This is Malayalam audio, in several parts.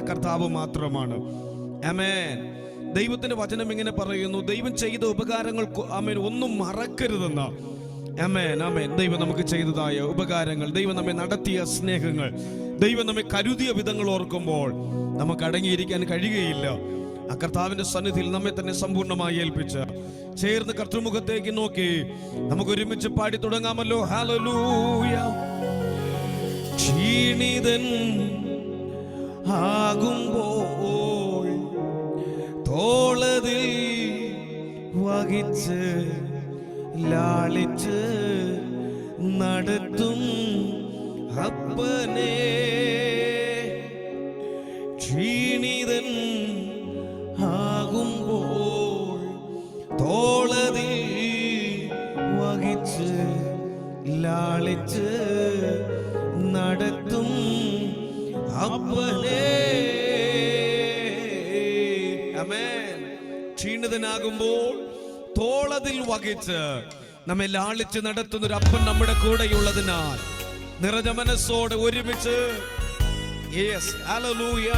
കർത്താവ് മാത്രമാണ്. ആമേൻ. ദൈവത്തിന്റെ വചനം ഇങ്ങനെ പറയുന്നു, ദൈവം ചെയ്ത ഉപകാരങ്ങൾ ആമേൻ ഒന്നും മറക്കരുതെന്ന്. ആമേൻ ആമേൻ. ദൈവം നമുക്ക് ചെയ്തതായ ഉപകാരങ്ങൾ, ദൈവം നമ്മെ നടത്തിയ സ്നേഹങ്ങൾ, ദൈവം നമ്മെ കരുതിയ വിധങ്ങൾ ഓർക്കുമ്പോൾ നമുക്ക് അടങ്ങിയിരിക്കാൻ കഴിയുകയില്ല. ആ കർത്താവിന്റെ സന്നിധിയിൽ നമ്മെ തന്നെ സമ്പൂർണ്ണമായി ഏൽപ്പിച്ച് ചേർന്ന് കർത്തൃമുഖത്തേക്ക് നോക്കി നമുക്ക് ഒരുമിച്ച് പാടി തുടങ്ങാമല്ലോ. ഹല്ലേലൂയ. ക്ഷീണിതൻ ആകുമ്പോൾ തോളതിൽ വഹിച്ച് ലാളിച്ച് നടത്തും അപ്പനെ. ക്ഷീണിതൻ ആകുമ്പോൾ തോളതിൽ വഹിച്ച് ലാളിച്ച് നടത്തും അപ്പനെ. ആമേൻ. ക്ഷീണിതനാകുമ്പോൾ തോളതിൽ വഹിച്ച് നമ്മെ ലാളിച്ച് നടത്തുന്ന ഒരു അപ്പൻ നമ്മുടെ കൂടെയുള്ളതിനാൽ നിറഞ്ഞ മനസ്സോടെ ഒരുമിച്ച് യെസ് ഹല്ലേലൂയ.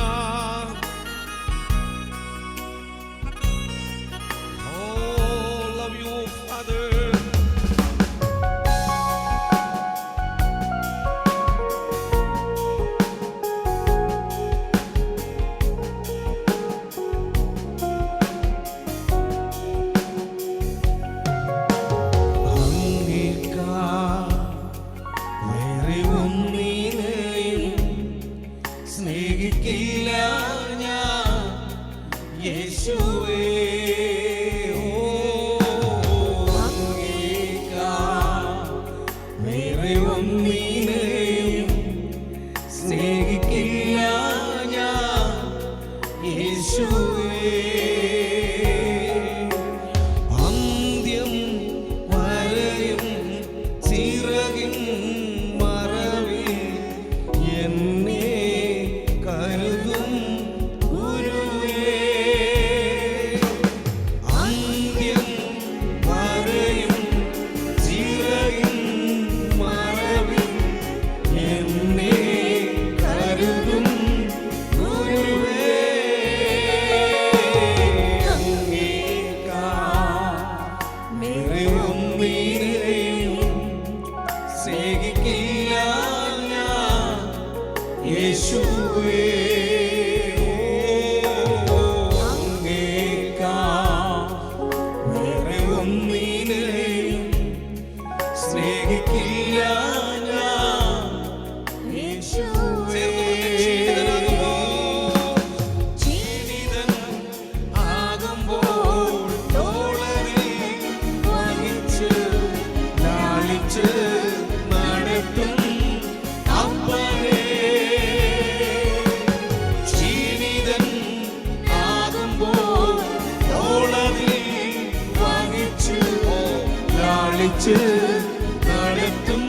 നടത്തും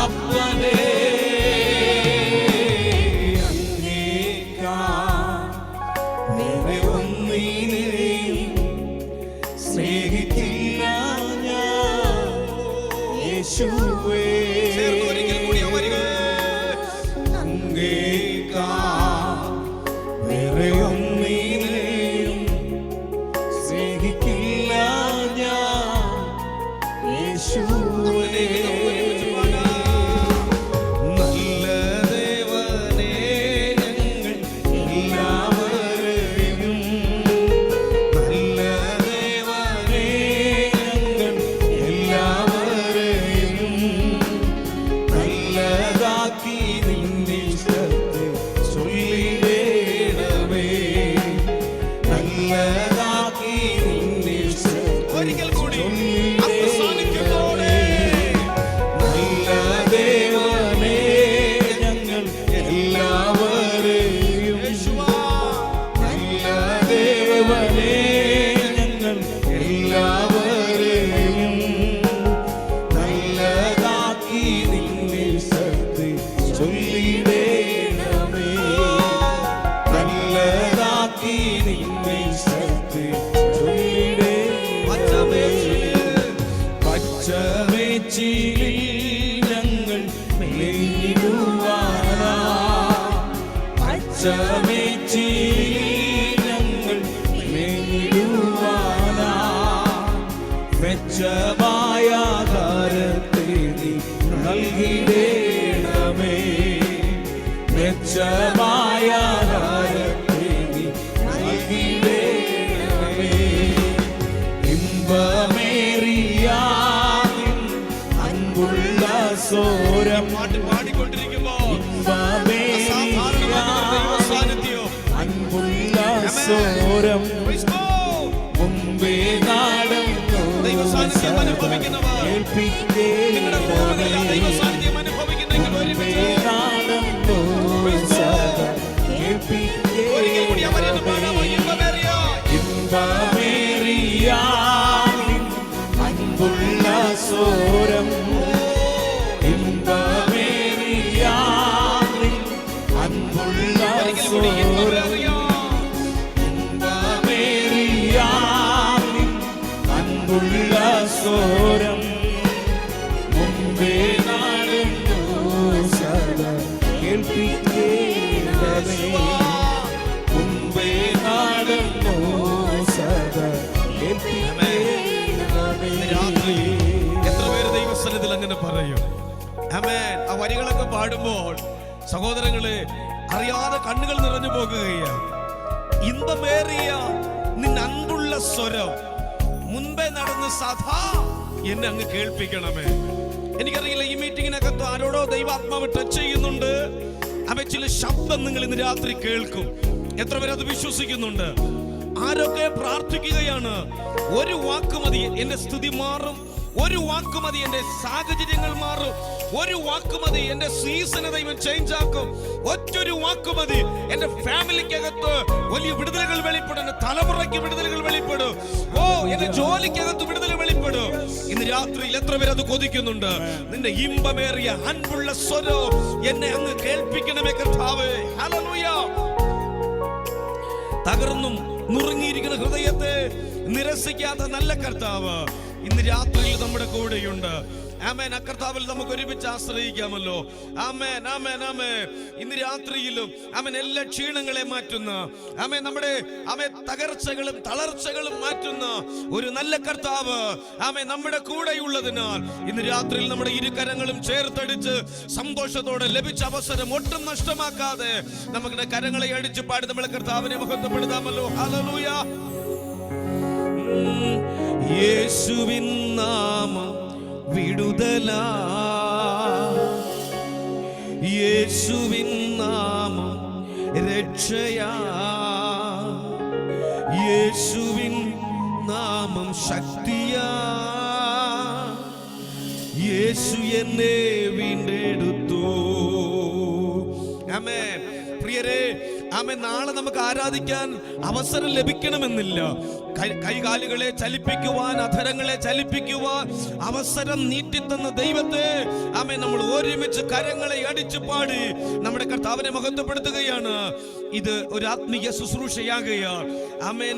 അപ്പനെ. ഒന്നിനെയും സ്നേഹിക്കില്ല ഞാൻ യേശുവേ. വേറെ ഒന്നിനെയും സ്നേഹിക്കില്ല ഞാൻ യേശുവേ. നല്ല ദേവനേ ഞങ്ങൾ എല്ലാവരെയും, നല്ല ദേവനേ ഞങ്ങൾ എല്ലാവരെയും നല്ലതാക്കി നിന്റെ ഇഷ്ടത്തെ ചൊല്ലിടണമേ. നല്ലതാക്കി നിന്റെ ഇഷ്ടത്തെ ഒരിക്കൽ കൂടി യേശുവാ മേച്ചിലങ്ങൾ മേഞ്ഞിടുവാനാ മെച്ചമായ ആഹാരത്തെ നീ നൽകിടേണമേ. മെച്ചമായ ആഹാരത്തെ നീ നൽകിടേണമേ. ഇമ്പമേറിയ അൻപുള്ള സോരം പാടിക്കൊണ്ടിരിക്കുമ്പോൾ അൻപുള്ള സോരം മുമ്പേ നാടൻ ഇമ്പമേറിയ അൻപുള്ള സോരം ഇമ്പമേറിയ അൻപുള്ള സോരം ഇമ്പമേറിയ അൻപുള്ള സോരം മുമ്പേ നാടുന്നു സദാ കേൾപ്പിക്കേണ്ടതേ. മുമ്പേ നാടുന്നു സദാ കേൾപ്പിക്കേണ്ടതേ. എത്ര പേര് ദൈവസന്നിധിയിൽ അങ്ങനെ പറയും? ആമേൻ. ആ വരികളൊക്കെ പാടുമ്പോൾ സഹോദരങ്ങളെ അറിയാതെ കണ്ണുകൾ നിറഞ്ഞു പോകുകയാണ്. ഇമ്പമേറിയ നിന്റെ അൻപുള്ള സ്വരം മുൻപേ നടന്ന് സദാ എന്നെ അങ്ങ് കേൾപ്പിക്കണമേ. എനിക്കറിയില്ല, ഈ മീറ്റിങ്ങിനകത്ത് ആരോടോ ദൈവാത്മാവ് ടച്ച് ചെയ്യുന്നുണ്ട്. അവ ചില ശബ്ദം നിങ്ങൾ ഇന്ന് രാത്രി കേൾക്കും. എത്ര പേരത് വിശ്വസിക്കുന്നുണ്ട്? ആരൊക്കെ പ്രാർത്ഥിക്കുകയാണ്? ഒരു വാക്ക് മതി എന്റെ സ്ഥിതി മാറും, ഒരു വാക്ക് മതി എന്റെ സാഹചര്യങ്ങൾ മാറും, ഒരു വാക്ക് മതി എന്റെ സീസണെ ദൈവം ചേഞ്ച് ആക്കും, ഒറ്റൊരു വാക്ക് മതി എന്റെ ഫാമിലിക്കകത്ത് വലിയ വിടുതലുകൾ വെളിപ്പെടും, എന്റെ തലമുറയ്ക്ക് വിടുതലുകൾ വെളിപ്പെടും, ഓ എന്റെ ജോലിക്കകത്ത് വിടുതൽ വെളിപ്പെടും. ഇന്ന് രാത്രിയിൽ എത്ര പേര് അത് കൊതിക്കുന്നുണ്ട്? നിന്റെ ഇമ്പമേറിയ അൻപുള്ള സ്വരം എന്നെ അങ്ങ് കേൾപ്പിക്കണമേ കർത്താവേ. ഹല്ലേലൂയ. തകർന്നും നുറുങ്ങിയിരിക്കുന്ന ഹൃദയത്തെ നിരസിക്കാത്ത നല്ല കർത്താവ് ഇന്ന് രാത്രിയിൽ നമ്മുടെ കൂടെയുണ്ട്. ആമേൻ. ആ കർത്താവിൽ നമുക്ക് ഒരുമിച്ച് ആശ്രയിക്കാമല്ലോ. ആമേൻ, ആമേൻ, ആമേൻ. ഇന്ന് രാത്രിയിലും ആമേൻ എല്ലാ ക്ഷീണങ്ങളെ മാറ്റുന്ന, ആമേൻ നമ്മുടെ ആമേൻ തകർച്ചകളും തളർച്ചകളും മാറ്റുന്ന ഒരു നല്ല കർത്താവ് ആമേൻ നമ്മുടെ കൂടെയുള്ളതിനാൽ ഇന്ന് രാത്രിയിൽ നമ്മുടെ ഇരുകരങ്ങളും ചേർത്തടിച്ച് സന്തോഷത്തോടെ ലഭിച്ച അവസരം ഒട്ടും നഷ്ടമാക്കാതെ നമുക്ക് കരങ്ങളെ അടിച്ച് പാടി നമ്മളെ കർത്താവിനെ മഹത്വപ്പെടുത്താമല്ലോ. ഹല്ലേലൂയ. യേശുവിൻ നാമം വിടുതലാ, യേശുവിൻ നാമം രക്ഷയാ, യേശുവിൻ നാമം ശക്തിയാ, യേശു എന്നെ വീണ്ടെടുത്തു. ആമേൻ. പ്രിയരേ, ആമേൻ. നാളെ നമുക്ക് ആരാധിക്കാൻ അവസരം ലഭിക്കണമെന്നില്ല. കൈകാലുകളെ ചലിപ്പിക്കുവാൻ, അധരങ്ങളെ ചലിപ്പിക്കുവാൻ അവസരം നീട്ടിത്തന്ന ദൈവത്തെ ആമേൻ നമ്മൾ ഒരുമിച്ച് കരങ്ങളെ അടിച്ചു പാടി നമ്മുടെ കർത്താവിനെ മഹത്വപ്പെടുത്തുകയാണ്. ഇത് ഒരു ആത്മീയ ശുശ്രൂഷയാകുകയാണ്. ആമേൻ.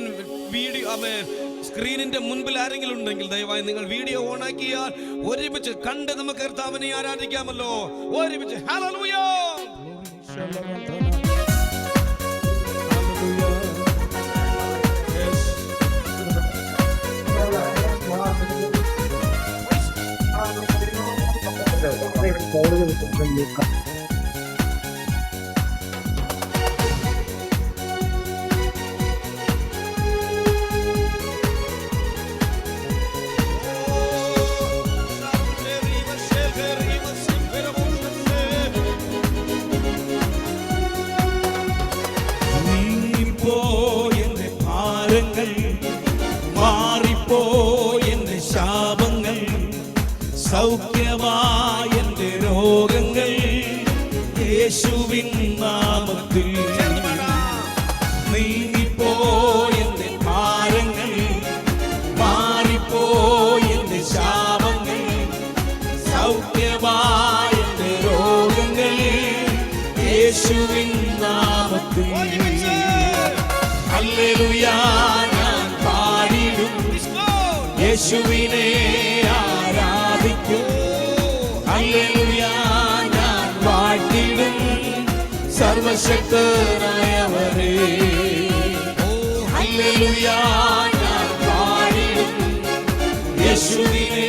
വീഡിയോ ആമേൻ സ്ക്രീനിന്റെ മുൻപിൽ ആരെങ്കിലും ഉണ്ടെങ്കിൽ ദയവായി നിങ്ങൾ വീഡിയോ ഓൺ ആക്കിയാൽ ഒരുമിച്ച് കണ്ട് നമുക്ക് കർത്താവിനെ ആരാധിക്കാമല്ലോ. ഒരുമിച്ച് ഹല്ലേലൂയ. മാറിപ്പോയെന്റെ ശാപങ്ങൾ, സൗഖ്യമായ എന്റെ രോഗങ്ങൾ യേശുവിൻ നാമത്തിൽ. നീങ്ങിപ്പോയെന്റെ ഭാരങ്ങൾ, മാറിപ്പോയെന്റെ ശാപങ്ങൾ, സൗഖ്യമായ എന്റെ രോഗങ്ങൾ യേശുവിൻ നാമത്തിൽ. ഹല്ലേലൂയ. ഞാൻ പാടിടും, യേശുവിനെ ആരാധിക്കും. ഹല്ലേലൂയ. ഞാൻ വാഴ്ത്തിടും, സർവ്വ സർവശക്തനായവനേ. ഹല്ലേലൂയ ഞാൻ പാടിടും, യേശുവിനെ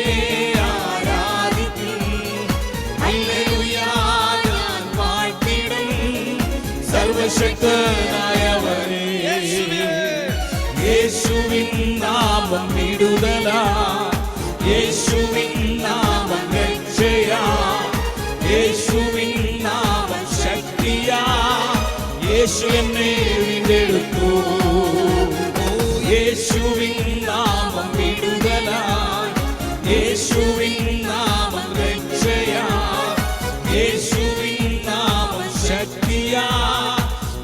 ആരാധിക്കും. ഹല്ലേലൂയ ഞാൻ പാടിടും, സർവശക്തനായവനേ. യേശുവിൻ നാമം വിടുതലാ, യേശുവിൻ നാമം രക്ഷയാ, യേശുവിൻ നാമം ശക്തിയാ. യേശു എന്നെ വീണ്ടെടുത്തു, യേശുവിൻ നാമം വിടുതലാ, യേശുവിൻ നാമം രക്ഷയാ, യേശുവിൻ നാമം ശക്തിയാ.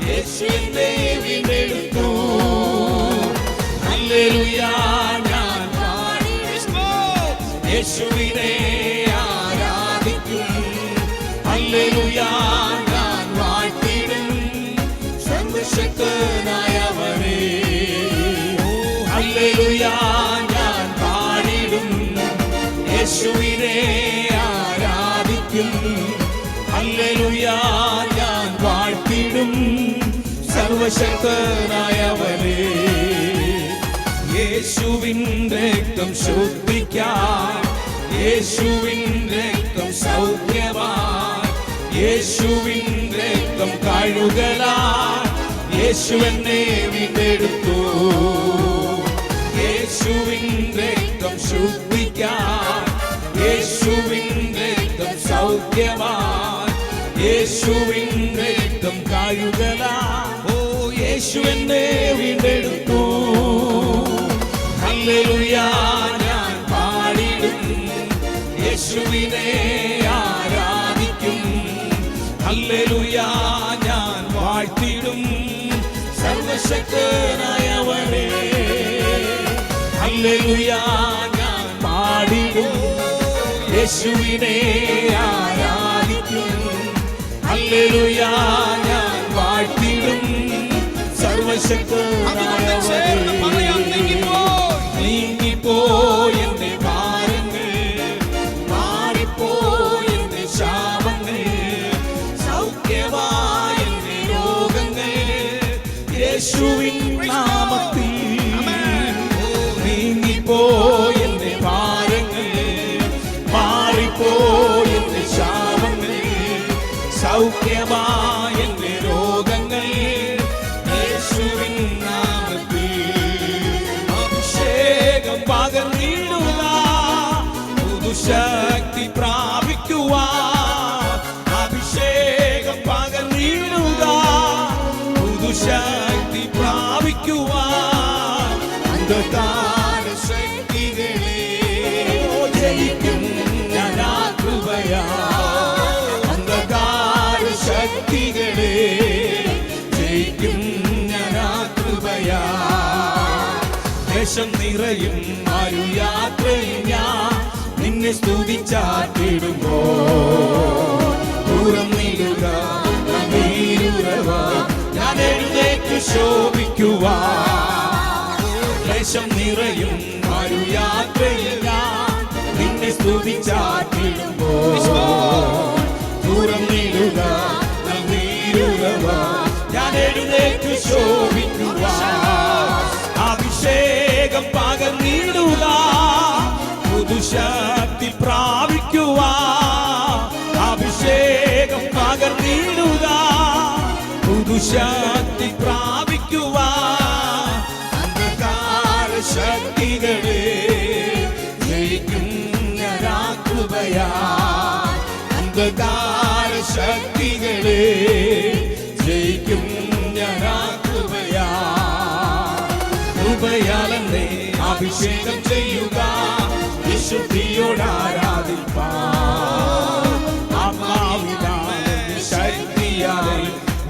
യേശു എന്നെ വീണ്ടെടുത്തു. ഹല്ലേലൂയ ഞാൻ യേശുവിനെ ആരാധിക്കും. ഹല്ലേലൂയ ഞാൻ വാഴ്ത്തിടും, സർവശക്തനായവനേ. ഹല്ലേലൂയ ഞാൻ പാടിടും, യേശുവിനെ ആരാധിക്കും. ഹല്ലേലൂയ ഞാൻ വാഴ്ത്തിടും, സർവശക്തനായവനേ. യേശുവിൻ രക്തം ശുദ്ധിക്കാൻ, യേശുവിൻ രക്തം സൗഖ്യമാൻ, യേശുവിൻ രക്തം കഴുകലാൻ. യേശു എന്നെ വീണ്ടെടുത്തു, യേശുവിൻ രക്തം ശുദ്ധിക്കാൻ, യേശുവിൻ രക്തം സൗഖ്യമാൻ, യേശുവിൻ രക്തം കഴുകലാൻ. ഓ യേശു എന്നെ വീണ്ടെടുത്തു. ഹല്ലേലൂയ ഞാൻ പാടിടും, യേശുവിനെ ആരാധിക്കും. ഹല്ലേലൂയ ഞാൻ വാഴ്ത്തിടും, സർവശക്തനായവനേ. ഹല്ലേലൂയ ഞാൻ പാടിടും, യേശുവിനെ ആരാധിക്കും. ഹല്ലേലൂയ ഞാൻ വാഴ്ത്തിടും, സർവശക്തനായവനേ. നീങ്ങിപ്പോയി എന്റെ ഭാരങ്ങൾ, മാറിപ്പോയി എന്റെ ശാപങ്ങൾ, സൗഖ്യമായി എന്റെ രോഗങ്ങൾ, യേശുവിൻ നാമത്തിൽ. നീങ്ങിപ്പോയി എന്റെ ഭാരങ്ങൾ, മാറിപ്പോയി എന്റെ ശാപങ്ങൾ, സൗഖ്യമായി എന്റെ രോഗങ്ങൾ, യേശുവിൻ നാമത്തിൽ. അഭിഷേകം പകർന്നിടുക, പുതുശക്തി പ്രാപിക്കുവാൻ. അഭിഷേകം പകർന്നിടുക, പുതുശക്തി പ്രാപിക്കുവാൻ. അന്ധകാര ശക്തികളെ ജയിക്കും ഞാൻ ആ കൃപയാ. അന്ധകാര ശക്തികളെ ജയിക്കും ഞാൻ ആ കൃപയാ. ദേശം നിറയും ഒരു യാത്രയിൽ ഞാൻ നിന്നെ സ്തുതിച്ചാട്ടിടുമ്പോ. തുറന്നിടുക നീരുറവ, ഞാൻ എഴുന്നേറ്റ് ശോഭിക്കുവാൻ. ദേശം നിറയും ഒരു യാത്രയിൽ ഞാൻ നിന്നെ സ്തുതിച്ചാട്ടിടുമ്പോ. തുറന്നിടുക നീരുറവ, ഞാൻ എഴുന്നേറ്റ് ശോഭിക്കുവാൻ. അഭിഷേകം പകർന്നിടുക, പുതുശക്തി പ്രാപിക്കുവാൻ. അഭിഷേകം പകർന്നിടുക, പുതുശക്തി പ്രാപിക്കുവാൻ. അന്ധകാര ശക്തികളെ ജയിക്കും ഞാൻ ആ കൃപയാ. അന്ധകാര ശക്തികളെ ജയിക്കും ഞാൻ ആ കൃപയാ. കൃപയാലെന്നെ അഭിഷേകം ചെയ്യുക, വിശുദ്ധിയോട് ആരാധിപ്പാൻ. ആത്മാവിനാൽ ശക്തിയാൽ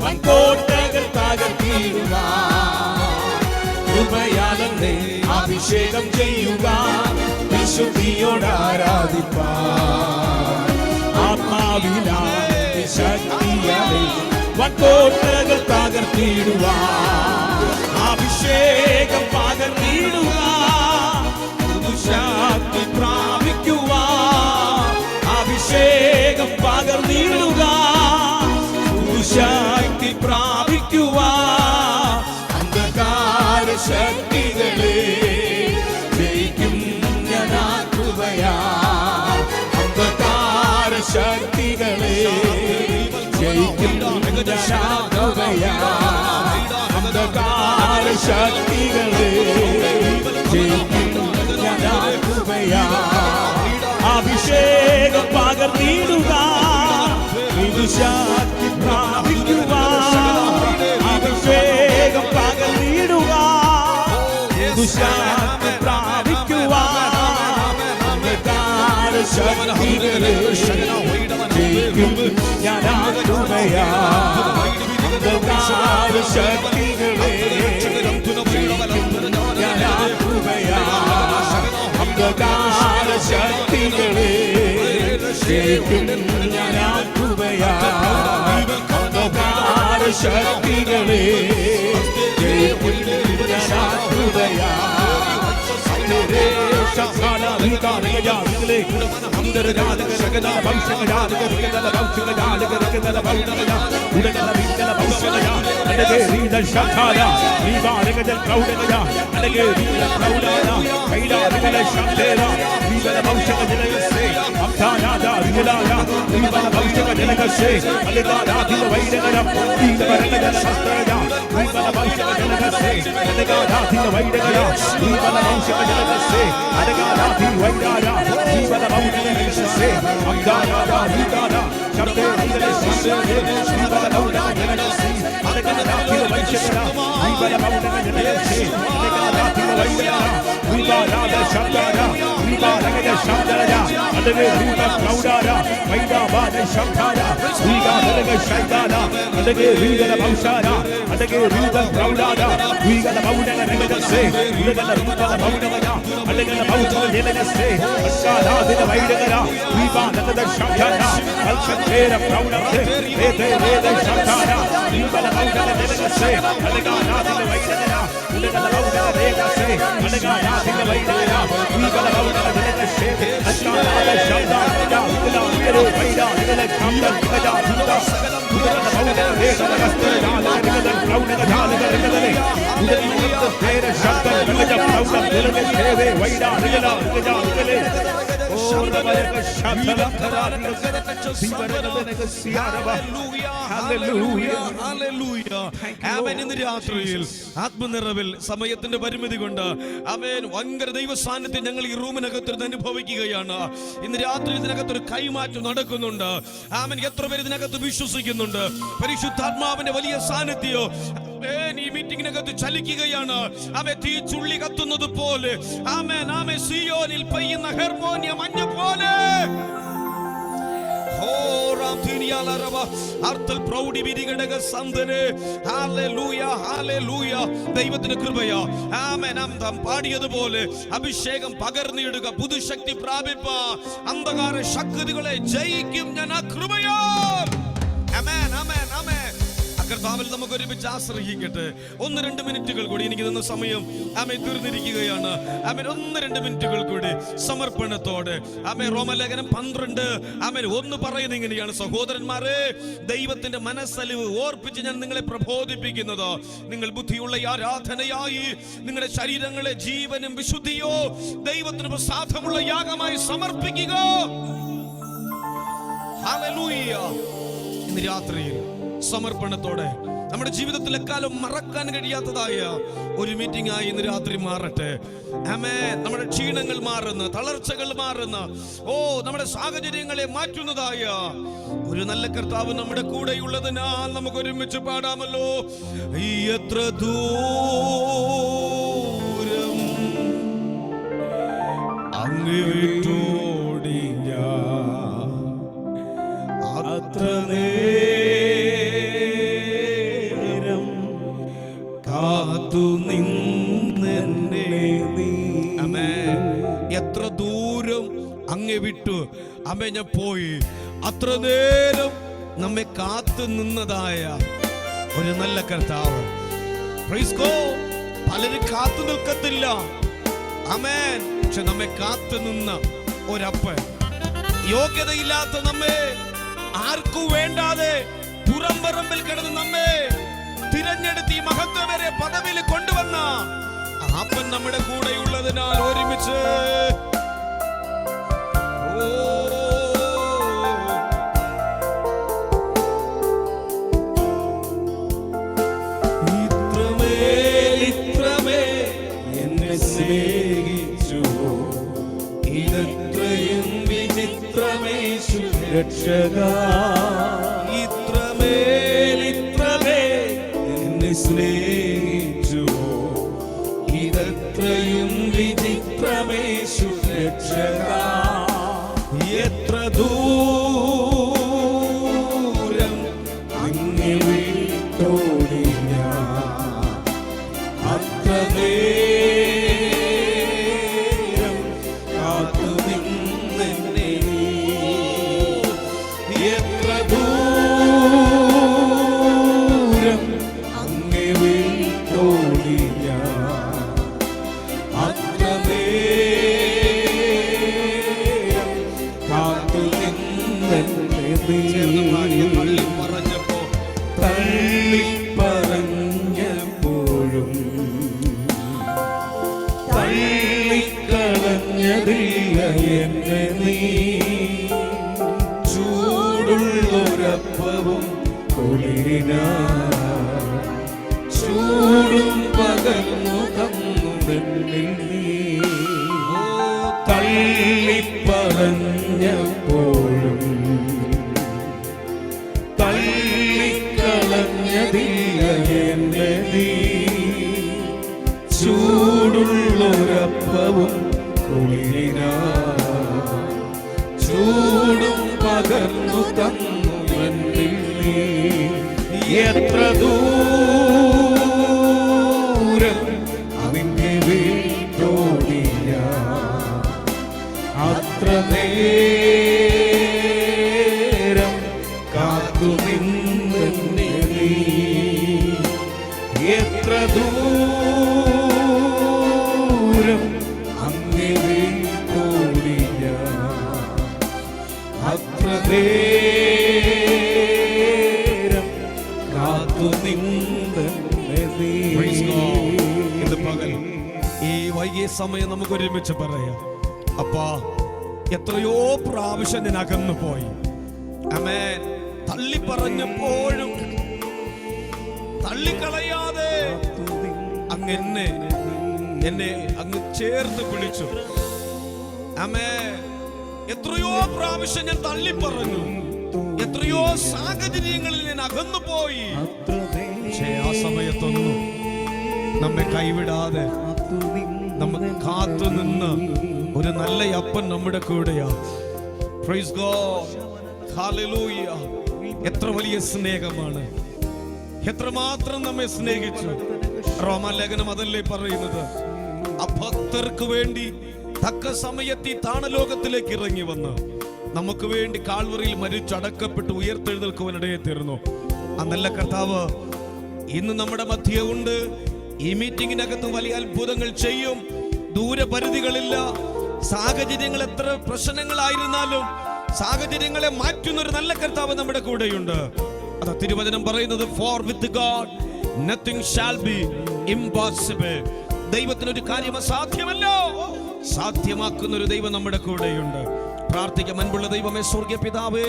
വൻകോട്ടകൾ തകർത്തിടുവാൻ. കൃപയാലെന്നെ അഭിഷേകം ചെയ്യുക, വിശുദ്ധിയോട് ആരാധിപ്പാൻ. ആത്മാവിനാൽ ശക്തിയാൽ വൻകോട്ടകൾ തകർത്തിടുവാൻ. അഭിഷേകം പകർന്നിടുക, പുതുശക്തി പ്രാപിക്കുവാൻ. അഭിഷേകം പകർന്നിടുക, പുതുശക്തി അന്ധകാര ശക്തികളെ അഭിഷേകം പകർന്നിടുക ശക്തി പ്രാപിക്കുക അഭിഷേകം പകർന്നിടുക ശക്തി പ്രാപിക്കുക അന്ധകാര ശക്തികളെ ഞാനാകുകയാ അന്ധകാര ശക്തികളെ ഞാനാകുകയാ അന്ധകാര ശക്തികളെ ഞാനാകുകയാ അന്ധകാര ശക്തികളെ ഞാനാകുകയാ ഇന്ന് രാത്രിയിൽ ആത്മനിറവിൽ സമയത്തിന്റെ പരിമിതി കൊണ്ട് ആമേൻ ഭയങ്കര ദൈവ സാന്നിധ്യം ഞങ്ങൾ ഈ റൂമിനകത്ത് അനുഭവിക്കുകയാണ്. ഇന്ന് രാത്രി ഇതിനകത്തൊരു കൈമാറ്റം നടക്കുന്നുണ്ട്. ആമേൻ എത്ര പേര് ഇതിനകത്ത് വിശ്വസിക്കുന്നുണ്ട്? പരിശുദ്ധാത്മാവിന്റെ വലിയ സാന്നിധ്യം ഈ മീറ്റിംഗിനകത്ത് ചലിക്കുകയാണ്. ആമേൻ തീ ചുള്ളി കത്തുന്നത് പോലെ ആമേൻ ആമേൻ സിയോനിൽ പെയ്യുന്ന ഹെർമോനിയ മഞ്ഞ പോലെ ദൈവത്തിന്റെ കൃപയാ ആമേൻ. പാടിയതുപോലെ അഭിഷേകം പകർന്നിടുക, പുതുശക്തി പ്രാപിപ്പ, അന്ധകാര ശക്തികളെ ജയിക്കും ഞാൻ ആ കൃപയാ. ആമേൻ ആമേൻ ആമേൻ. കർത്താവിൽ നമുക്ക് ഒരുമിച്ച് ആശ്രയിക്കട്ടെ. 1-2 മിനിറ്റുകൾ കൂടി എനിക്ക് തന്ന സമയം ആമേൻ തീർന്നിരിക്കുകയാണ്. ആമേൻ 1-2 മിനിറ്റുകൾ കൂടി സമർപ്പണത്തോടെ ആമേൻ. റോമലേഖനം 12 ആമേൻ 1 പറയുന്നത് ഇങ്ങനെയാണ്: സഹോദരന്മാരെ, ദൈവത്തിന്റെ മനസ്സലിവ് ഓർപ്പിച്ച് ഞാൻ നിങ്ങളെ പ്രബോധിപ്പിക്കുന്നത്, നിങ്ങൾ ബുദ്ധിയുള്ള ആരാധനയായി നിങ്ങളുടെ ശരീരങ്ങളെ ജീവനും വിശുദ്ധിയോ ദൈവത്തിന് പ്രസാദമുള്ള യാഗമായി സമർപ്പിക്കുക. ഹല്ലേലൂയ. ഇന്ന് രാത്രിയിൽ സമർപ്പണത്തോടെ നമ്മുടെ ജീവിതത്തിൽ എക്കാലം മറക്കാൻ കഴിയാത്തതായ ഒരു മീറ്റിംഗ് ആയി ഇന്ന് രാത്രി മാറട്ടെ. ആമേൻ. നമ്മുടെ ക്ഷീണങ്ങൾ മാറുന്ന, തളർച്ചകൾ മാറുന്ന, നമ്മുടെ സാഹചര്യങ്ങളെ മാറ്റുന്നതായ ഒരു നല്ല കർത്താവ് നമ്മുടെ കൂടെയുള്ളതിനാൽ നമുക്ക് ഒരുമിച്ച് പാടാമല്ലോ. എത്ര ദൂരം അങ്ങ് വിട്ടോടി ഞാൻ, അത്ര എത്ര ദൂരം അങ്ങേ വിട്ടു അമ്മേ ഞാൻ പോയി, അത്ര നേരം നമ്മെ കാത്തു നിന്നതായ ഒരു നല്ല കർത്താവ്. Praise God. പലരും കാത്തു നിൽക്കത്തില്ല ആമേൻ, പക്ഷെ നമ്മെ കാത്തു നിന്ന ഒരപ്പൻ, യോഗ്യതയില്ലാത്ത നമ്മെ ആർക്കു വേണ്ടാതെ പുറംപറമ്പിൽ കിടന്ന് നമ്മെ തിരഞ്ഞെടുത്ത് ഈ മഹത്വവരെ പദവിയിൽ കൊണ്ടുവന്ന അപ്പൻ നമ്മുടെ കൂടെയുള്ളതിനാൽ ഒരുമിച്ച് രക്ഷക ഇത്രമേൽ എന്നെ സ്നേഹിച്ചുവോ ഇതത്രയും വിചിത്രമേശു രക്ഷക എത്ര ദൂരം അങ്ങേ വിട്ടോടി ഞാൻ അത്രനേരം കാത്തു നിന്നെന്നെ എത്ര ദൂരം അങ്ങേ വിട്ടോടി ഞാൻ അത്രനേരം കാത്തു നിന്നെന്നെ തള്ളി പറഞ്ഞപ്പോ തള്ളി പറഞ്ഞപ്പോഴും തള്ളിക്കളഞ്ഞതില്ല എന്നെ നീ ചൂടുള്ളൊരപ്പവും കുളിരിന ചൂടും പകർന്നു തന്നു എന്നിൽ നീ തള്ളിപ്പറഞ്ഞപ്പോഴും തള്ളിക്കളഞ്ഞതില്ല എന്നെ നീ ചൂടുള്ളൊരപ്പവും കുളിരിന ചൂടും പകർന്നു തന്നു എന്നിൽ നീ എത്ര ദൂരം അതിന്റെ വീട്ടോടിയ അത്ര നേരം കാത്തു നിന്നെ നീ എത്ര ദൂരം അങ്ങേ വിട്ടോടിയ അത്ര നേരം കാത്തു നിന്നെ നീ. Praise God. ഇന്ന് പകൽ ഈ വൈകിയ സമയം നമുക്ക് ഒരുമിച്ച് പറയാം, അപ്പാ എത്രയോ പ്രാവശ്യം ഞാൻ അകന്നു പോയി. ആമേൻ. തള്ളി പറഞ്ഞപ്പോഴും തള്ളിക്കളയാതെ അങ്ങ് എന്നെ അങ്ങ് ചേർത്ത് പിടിച്ചു. ആമേൻ. എത്രയോ പ്രാവശ്യം ഞാൻ തള്ളി പറഞ്ഞു, എത്രയോ സാഹചര്യങ്ങളിൽ ഞാൻ അകന്നു പോയി. പക്ഷേ ആ സമയത്തൊന്നും നമ്മെ കൈവിടാതെ നമുക്ക് കാത്തു നിന്ന് ഒരു നല്ല അപ്പൻ നമ്മുടെ കൂടെയാ. Praise God. Hallelujah. എത്ര വലിയ സ്നേഹമാണ്, എത്രമാത്രം നമ്മെ സ്നേഹിച്ചു. റോമാലേഖനം അതല്ലേ പറയുന്നത്, അഭക്തർക്ക് വേണ്ടി തക്ക സമയത്ത് ഈ താണലോകത്തിലേക്ക് ഇറങ്ങി വന്ന് നമുക്ക് വേണ്ടി കാൽവറിയിൽ മരിച്ചടക്കപ്പെട്ട് ഉയർത്തെഴുന്നേൽക്കുവാനിടയെ തീർന്നു. ആ നല്ല കർത്താവ് ഇന്ന് നമ്മുടെ മധ്യേ ഉണ്ട്. ഈ മീറ്റിംഗിനകത്ത് വലിയ അത്ഭുതങ്ങൾ ചെയ്യും. ദൂരപരിധികളില്ല. സാഹചര്യങ്ങൾ എത്ര പ്രശ്നങ്ങളായിരുന്നാലും സാഹചര്യങ്ങളെ മാറ്റുന്ന ഒരു നല്ല കർത്താവ് നമ്മുടെ കൂടെയുണ്ട്. അതാ തിരുവചനം പറയുന്നത്, for with God nothing shall be impossible. ദൈവത്തിന് ഒരു കാര്യം അസാധ്യമല്ലോ, സാധ്യമാക്കുന്ന ഒരു ദൈവം നമ്മുടെ കൂടെയുണ്ട്. പ്രാർത്ഥിക്കാം. അൻപുള്ള ദൈവമേ, സ്വർഗ്ഗീയ പിതാവേ,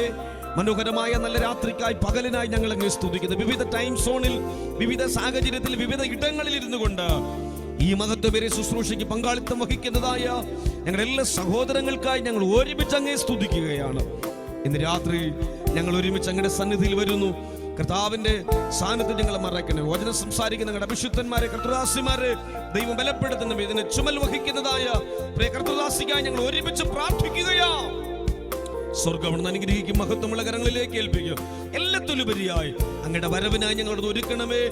മനോഹരമായ നല്ല രാത്രിക്കായി പകലിനായി ഞങ്ങൾ അങ്ങ് സ്തുതിക്കുന്നു. വിവിധ ടൈം സോണിൽ, വിവിധ സാഹചര്യത്തിൽ, വിവിധ ഇടങ്ങളിൽ ഇരുന്നു കൊണ്ട് ഈ മഹത്വപേരെ ശുശ്രൂഷയ്ക്ക് പങ്കാളിത്തം വഹിക്കുന്നതായ ഞങ്ങളുടെ എല്ലാ സഹോദരങ്ങൾക്കായി ഞങ്ങൾ ഒരുമിച്ച് അങ്ങേ സ്തുതിക്കുകയാണ്. ഇന്ന് രാത്രി ഞങ്ങൾ ഒരുമിച്ച് അങ്ങയുടെ സന്നിധിയിൽ വരുന്നു. കർത്താവിന്റെ സാന്നിധ്യം ഞങ്ങളെ മറക്കണേ. വചനം സംസാരിക്കുന്ന ഞങ്ങളുടെ അഭിഷുദ്ധന്മാരെ, കർത്തൃദാസിമാരെ ദൈവം ബലപ്പെടുത്തണം. ഇതിനെ ചുമൽ വഹിക്കുന്നതായ പ്രിയ കർത്തൃദാസിക്കായി ഞങ്ങൾ ഒരുമിച്ച് പ്രാർത്ഥിക്കുകയാ. സ്വർഗ്ഗം അനുഗ്രഹിക്കും, മഹത്വമുള്ള കരങ്ങളിലേക്ക് ഏൽപ്പിക്കും. എല്ലാത്തിലുപരിയായി അങ്ങയുടെ വരവിനായി ഞങ്ങളോട് ഒരുക്കണമേ.